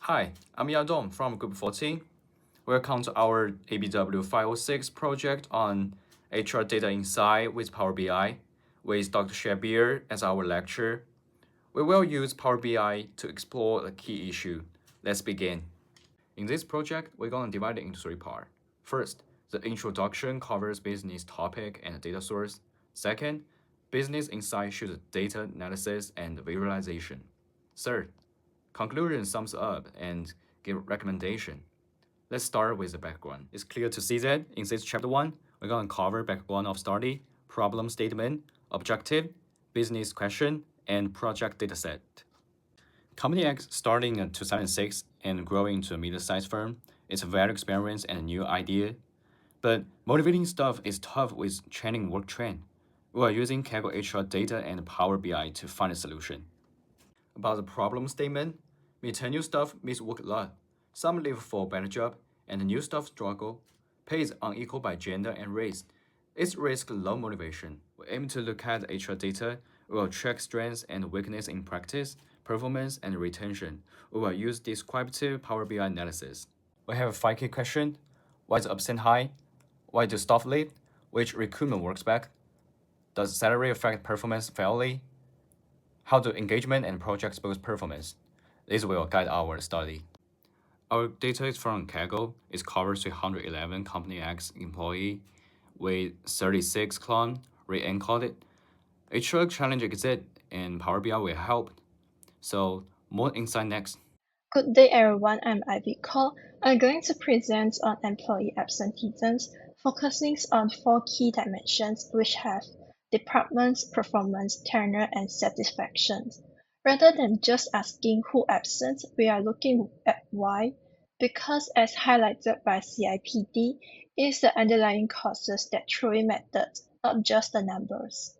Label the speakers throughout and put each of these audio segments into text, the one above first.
Speaker 1: Hi, I'm Yadong from Group 14. Welcome to our ABW506 project on HR Data Insight with Power BI, with Dr. Shabir as our lecturer. We will use Power BI to explore a key issue. Let's begin. In this project, we're going to divide it into three parts. First, the introduction covers business topic and data source. Second, business insight shows data analysis and visualization. Third, conclusion sums up and give recommendation. Let's start with the background. It's clear to see that in this chapter 1, we're going to cover background of study, problem statement, objective, business question, and project dataset. Company X starting in 2006 and growing to a middle-sized firm. It's a very experienced and a new idea. But motivating stuff is tough with training work trend. We are using Kaggle HR data and Power BI to find a solution. About the problem statement, tenure staff miss work a lot. Some leave for better job, and new staff struggle. Pay is unequal by gender and race. It's risk low motivation. We aim to look at HR data. We will track strengths and weakness in practice, performance, and retention. We will use descriptive Power BI analysis. We have 5 key questions. Why is absent high? Why do staff leave? Which recruitment works back? Does salary affect performance fairly? How do engagement and projects boost performance? This will guide our study. Our data is from Kaggle. It covers 311 Company X employee with 36 clone re-encoded. HR challenge exit and Power BI will help. So more insight next.
Speaker 2: Good day everyone, I'm Ivy Koh. I'm going to present on employee absenteeism, focusing on 4 key dimensions which have departments, performance, tenure, and satisfaction. Rather than just asking who absent, we are looking at why, because as highlighted by CIPD, it is the underlying causes that truly matter, not just the numbers.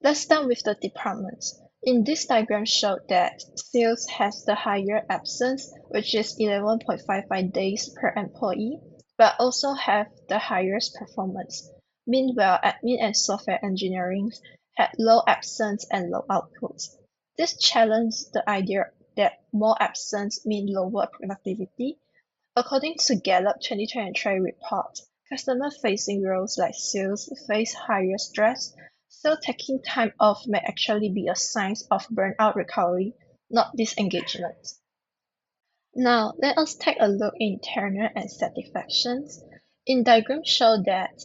Speaker 2: Let's start with the departments. In this diagram showed that sales has the higher absence, which is 11.55 days per employee, but also have the highest performance. Meanwhile, admin and software engineering had low absence and low outputs. This challenged the idea that more absence mean lower productivity. According to Gallup 2023 report, customer-facing roles like sales face higher stress, so taking time off may actually be a sign of burnout recovery, not disengagement. Now, let us take a look in tenure and satisfactions. In diagram show that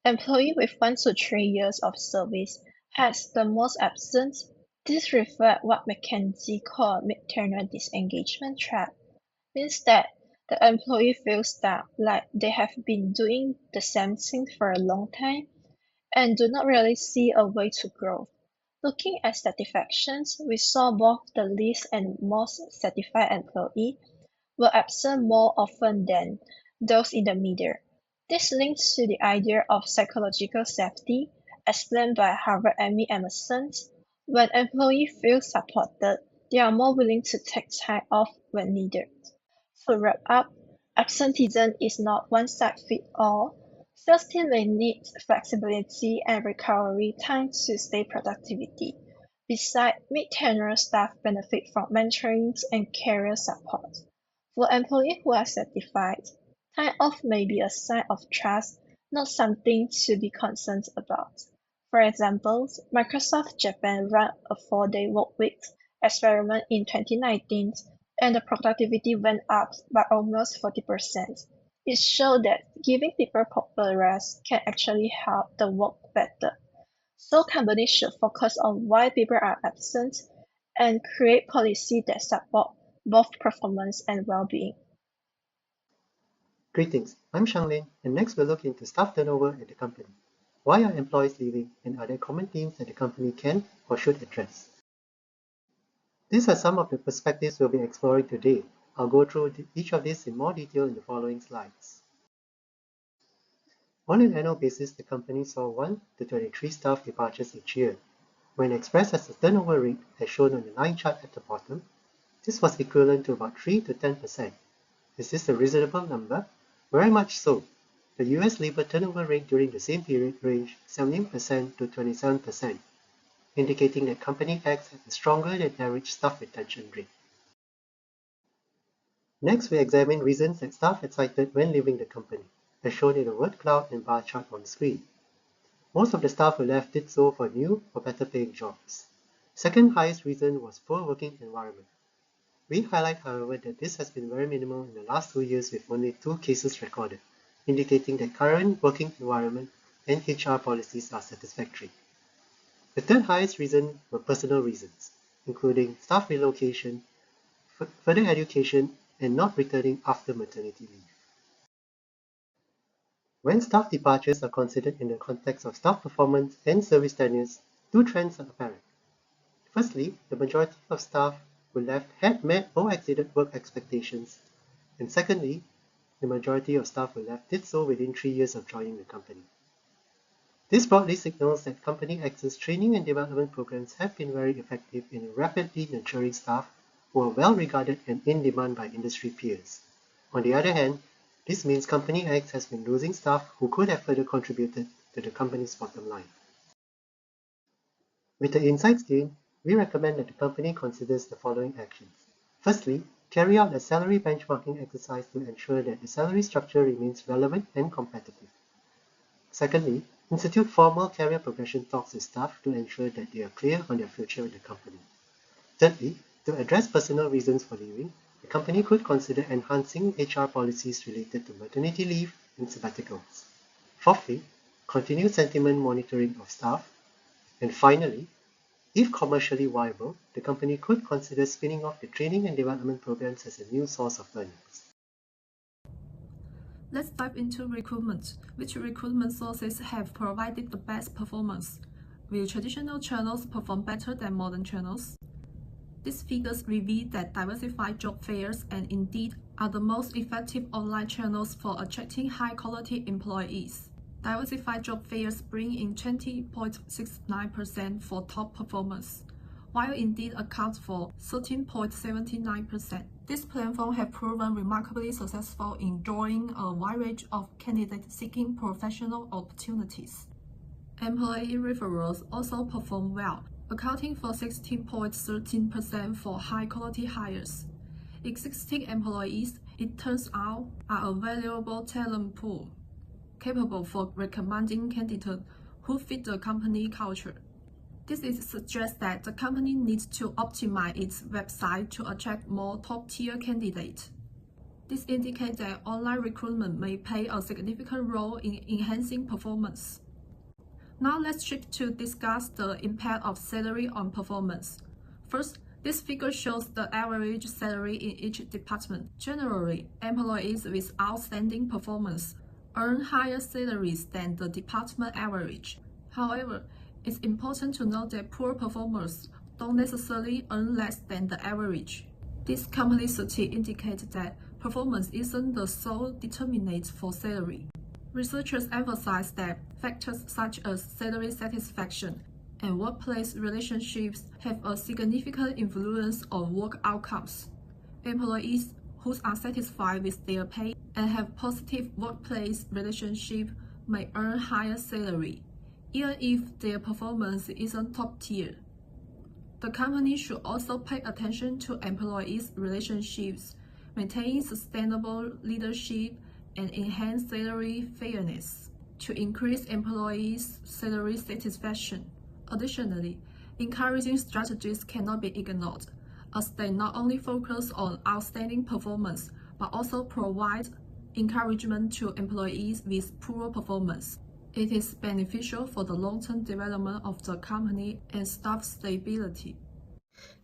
Speaker 2: employee with 1 to 3 years of service has the most absence. This reflects what McKinsey call mid-tenure disengagement trap, means that the employee feels stuck, like they have been doing the same thing for a long time and do not really see a way to grow. Looking at satisfactions, we saw both the least and most satisfied employee were absent more often than those in the middle. This links to the idea of psychological safety, explained by Harvard Amy Emerson. When employees feel supported, they are more willing to take time off when needed. To wrap up, absenteeism is not one-size-fits-all. Sales teams may need flexibility and recovery time to stay productivity. Besides, mid-tenure staff benefit from mentoring and career support. For employees who are certified, time off may be a sign of trust, not something to be concerned about. For example, Microsoft Japan ran a 4-day workweek experiment in 2019 and the productivity went up by almost 40%. It showed that giving people proper rest can actually help the work better. So companies should focus on why people are absent and create policy that support both performance and well-being.
Speaker 3: Greetings, I'm Shyang Lin, and next we'll look into staff turnover at the company. Why are employees leaving, and are there common themes that the company can or should address? These are some of the perspectives we'll be exploring today. I'll go through each of these in more detail in the following slides. On an annual basis, the company saw 1 to 23 staff departures each year. When expressed as a turnover rate, as shown on the line chart at the bottom, this was equivalent to about 3 to 10%. Is this a reasonable number? Very much so. The US labor turnover rate during the same period ranged 17% to 27%, indicating that Company X had a stronger than average staff retention rate. Next, we examine reasons that staff had cited when leaving the company, as shown in the word cloud and bar chart on the screen. Most of the staff who left did so for new or better paying jobs. Second highest reason was poor working environment. We highlight, however, that this has been very minimal in the last 2 years with only 2 cases recorded, indicating that current working environment and HR policies are satisfactory. The third highest reason were personal reasons, including staff relocation, further education, and not returning after maternity leave. When staff departures are considered in the context of staff performance and service tenures, 2 trends are apparent. Firstly, the majority of staff who left had met or exceeded work expectations, and secondly, the majority of staff who left did so within 3 years of joining the company. This broadly signals that Company X's training and development programs have been very effective in rapidly nurturing staff who are well regarded and in demand by industry peers. On the other hand, this means Company X has been losing staff who could have further contributed to the company's bottom line. With the insights gained, we recommend that the company considers the following actions. Firstly, carry out a salary benchmarking exercise to ensure that the salary structure remains relevant and competitive. Secondly, institute formal career progression talks with staff to ensure that they are clear on their future with the company. Thirdly, to address personal reasons for leaving, the company could consider enhancing HR policies related to maternity leave and sabbaticals. Fourthly, continue sentiment monitoring of staff. And finally, if commercially viable, the company could consider spinning off the training and development programs as a new source of earnings.
Speaker 4: Let's dive into recruitment. Which recruitment sources have provided the best performance? Will traditional channels perform better than modern channels? These figures reveal that diversified job fairs and Indeed are the most effective online channels for attracting high-quality employees. Diversified job fairs bring in 20.69% for top performers, while Indeed accounts for 13.79%. This platform have proven remarkably successful in drawing a wide range of candidates seeking professional opportunities. Employee referrals also perform well, accounting for 16.13% for high-quality hires. Existing employees, it turns out, are a valuable talent pool, capable for recommending candidates who fit the company culture. This suggests that the company needs to optimize its website to attract more top-tier candidates. This indicates that online recruitment may play a significant role in enhancing performance. Now let's shift to discuss the impact of salary on performance. First, this figure shows the average salary in each department. Generally, employees with outstanding performance earn higher salaries than the department average. However, it's important to note that poor performers don't necessarily earn less than the average. This complexity indicates that performance isn't the sole determinant for salary. Researchers emphasize that factors such as salary satisfaction and workplace relationships have a significant influence on work outcomes. Employees who are satisfied with their pay and have positive workplace relationship may earn higher salary, even if their performance isn't top tier. The company should also pay attention to employees' relationships, maintain sustainable leadership, and enhance salary fairness to increase employees' salary satisfaction. Additionally, encouraging strategies cannot be ignored, as they not only focus on outstanding performance, but also provide encouragement to employees with poor performance. It is beneficial for the long-term development of the company and staff stability.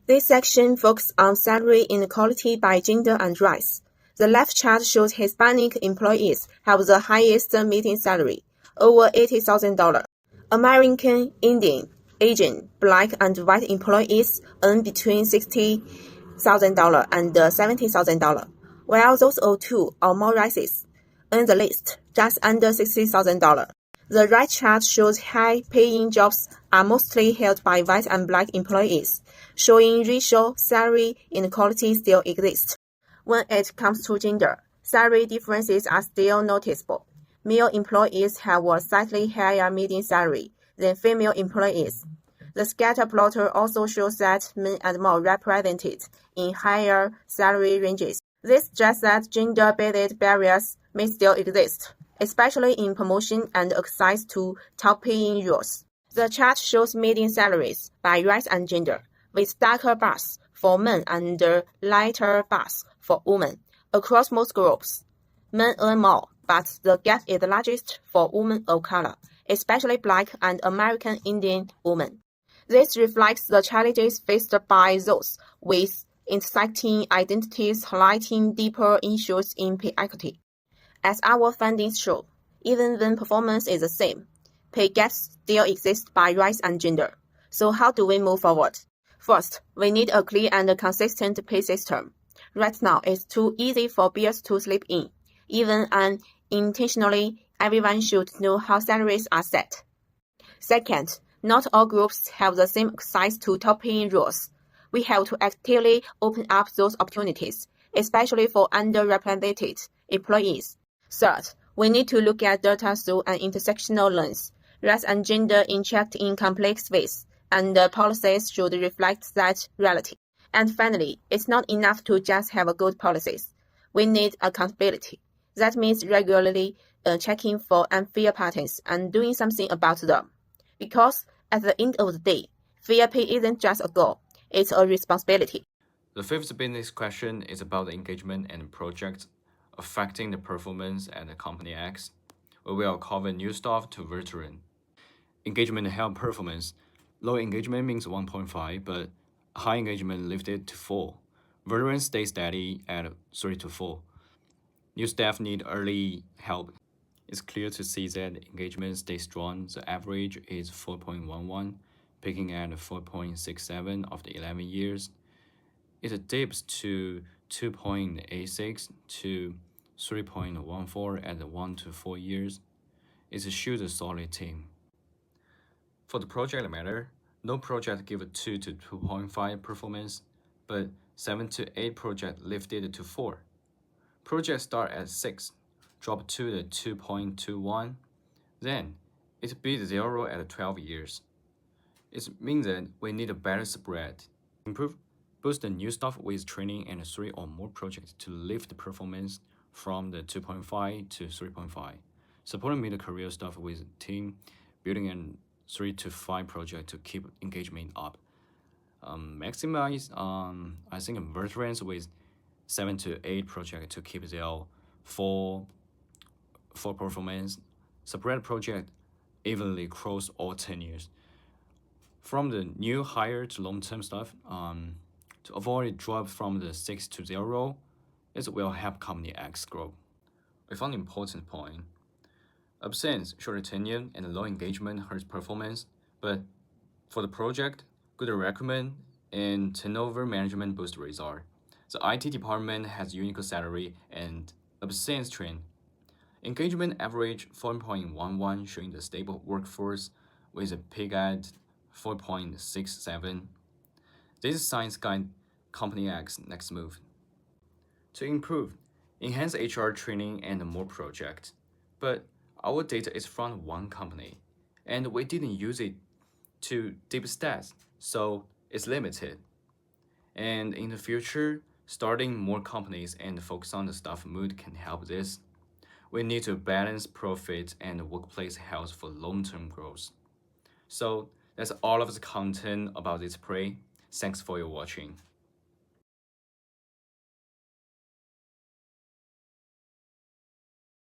Speaker 5: This section focuses on salary inequality by gender and race. The left chart shows Hispanic employees have the highest median salary, over $80,000. American, Indian, Asian, Black, and white employees earn between $60,000 and $70,000, while those of two or more races earn the least, just under $60,000. The right chart shows high-paying jobs are mostly held by white and black employees, showing racial salary inequality still exists. When it comes to gender, salary differences are still noticeable. Male employees have a slightly higher median salary than female employees. The scatter plotter also shows that men are more represented in higher salary ranges. This suggests that gender-based barriers may still exist, especially in promotion and access to top-paying roles. The chart shows median salaries by race and gender, with darker bars for men and lighter bars for women across most groups. Men earn more, but the gap is largest for women of color, especially Black and American Indian women. This reflects the challenges faced by those with intersecting identities, highlighting deeper issues in pay equity. As our findings show, even when performance is the same, pay gaps still exist by race and gender. So how do we move forward? First, we need a clear and consistent pay system. Right now, it's too easy for bias to slip in. Even unintentionally, everyone should know how salaries are set. Second, not all groups have the same access to top-paying roles. We have to actively open up those opportunities, especially for underrepresented employees. Third, we need to look at data through an intersectional lens. Race and gender interact in complex ways, and policies should reflect that reality. And finally, it's not enough to just have good policies. We need accountability. That means regularly checking for unfair patterns and doing something about them. Because at the end of the day, fair pay isn't just a goal, it's a responsibility.
Speaker 1: The fifth business question is about the engagement and projects affecting the performance at the company X. We will cover new staff to veteran. Engagement help performance. Low engagement means 1.5, but high engagement lifted to 4. Veterans stay steady at 3 to 4. New staff need early help. It's clear to see that engagement stays strong. The average is 4.11, peaking at 4.67 after 11 years. It dips to 2.86 to 3.14 at 1 to 4 years. It shows a solid team. For the project matter, no project give a 2 to 2.5 performance, but 7 to 8 project lifted to 4. Projects start at 6, drop to the 2.21, then it beat 0 at 12 years. It means that we need a better spread. Boost the new staff with training and 3 or more projects to lift the performance from the 2.5 to 3.5. Supporting mid-career staff with team building and 3 to 5 projects to keep engagement up. Maximize, I think, veterans with 7 to 8 projects to keep their full performance. Spread project evenly across all tenures. From the new hire to long-term staff, to avoid drop from the 6 to 0, it will help company X grow. We found an important point. Absence, shorter tenure, and low engagement hurts performance, but for the project, good recruitment and turnover management boost results. The IT department has unique salary and absence trend. Engagement average 4.11, showing the stable workforce with a peak at 4.67. These signs guide company X next move. To improve, enhance HR training and more projects. But our data is from one company, and we didn't use it to deep stats, so it's limited. And in the future, starting more companies and focus on the staff mood can help this. We need to balance profit and workplace health for long-term growth. So that's all of the content about this play. Thanks for your watching.